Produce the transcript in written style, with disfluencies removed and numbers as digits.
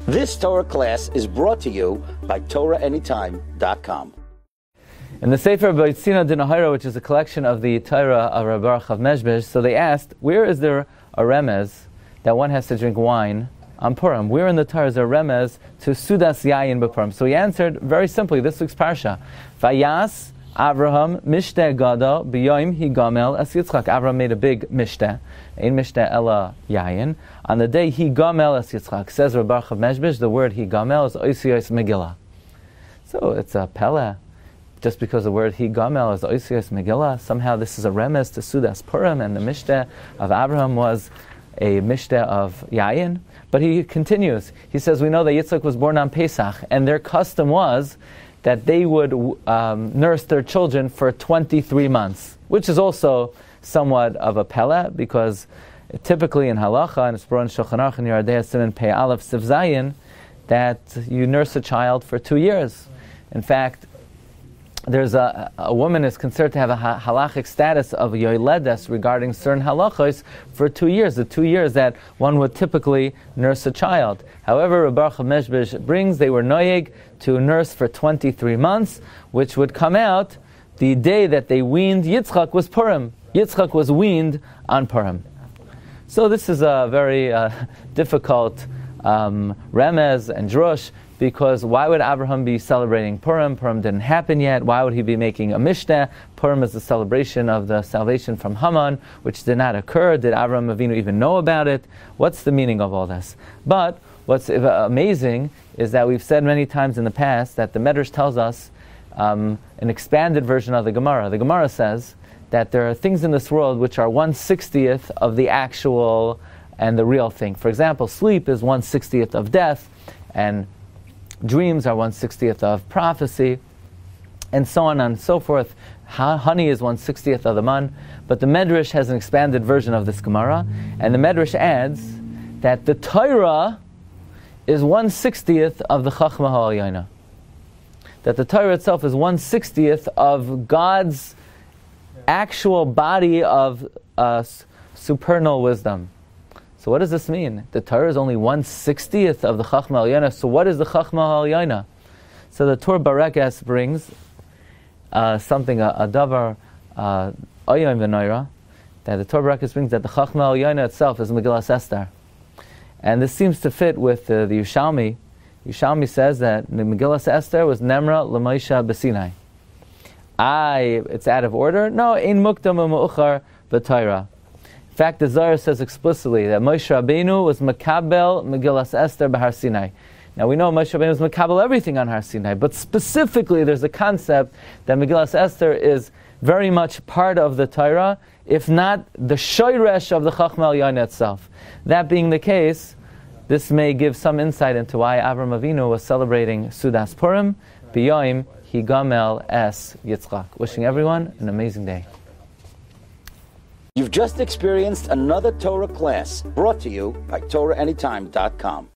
This Torah class is brought to you by TorahAnytime.com. In the Sefer Vayeira, which is a collection of the Torah of Rabbi Baruch of Mezhbizh, so they asked, where is there a remez that one has to drink wine on Purim? Where in the Torah is there a remez to Seudas yayin b'Purim? So he answered very simply, this week's Parsha. Vayas Avraham mishteh gada b'yoim higamel as Yitzchak. Avraham made a big mishteh, ein mishteh ela yayin. On the day higamel as Yitzchak, says Rabbi Baruch of Mezhbizh, the word higamel is oisiyos megillah. So it's a pella. Just because the word higamel is oisiyos megillah, somehow this is a remez to Seudas Purim, and the mishteh of Avraham was a mishteh of yayin. But he continues. He says, we know that Yitzchak was born on Pesach, and their custom was that they would nurse their children for 23 months, which is also somewhat of a pella, because typically in halacha, and it's brought in Shulchan Aruch in Yardei Siman Pei Aleph Siv Zayin, that you nurse a child for 2 years. In fact, there's a woman is considered to have a halachic status of a yoledes regarding certain halachos for 2 years, the 2 years that one would typically nurse a child. However, Rabbi Baruch of Mezhbizh brings, they were noyeg to nurse for 23 months, which would come out the day that they weaned Yitzchak was Purim. Yitzchak was weaned on Purim. So this is a very difficult remez and drush, because why would Avraham be celebrating Purim? Purim didn't happen yet. Why would he be making a mishteh? Purim is the celebration of the salvation from Haman, which did not occur. Did Avraham Avinu even know about it? What's the meaning of all this? But what's amazing is that we've said many times in the past that the Medrash tells us an expanded version of the Gemara. The Gemara says that there are things in this world which are 1/60th of the actual and the real thing. For example, sleep is 1/60th of death, and dreams are 1/60th of prophecy, and so on and so forth. Honey is 1/60th of the man. But the Medrash has an expanded version of this Gemara, and the Medrash adds that the Torah is 1/60th of the Chachma Ha'Alyona. That the Torah itself is 1/60th of God's actual body of supernal wisdom. So what does this mean? The Torah is only 1/60th of the Chachma Ha'Alyona. So what is the Chachma Ha'Alyona? So the Torah Baruch brings something, a davar oyom v'noira, that the Torah Baruch brings that the Chachma Ha'Alyona itself is Megillas Esther. And this seems to fit with the Yerushalmi. Yerushalmi says that the Megillas Esther was Nemra L'Moshe B'Sinai. It's out of order? No, ein mukdam u'meuchar b'Torah. In fact, the Zohar says explicitly that Moshe Rabbeinu was Makabel Megillas Esther b'Har Sinai. Now we know Moshe Rabbeinu was Makabel everything on Har Sinai, but specifically there's a concept that Megillas Esther is very much part of the Torah, if not the shoyresh of the Chachma Ha'Alyona itself. That being the case, this may give some insight into why Avraham Avinu was celebrating Seudas Purim, B'yoim Higamel Es Yitzchak. Wishing everyone an amazing day. You've just experienced another Torah class brought to you by TorahAnytime.com.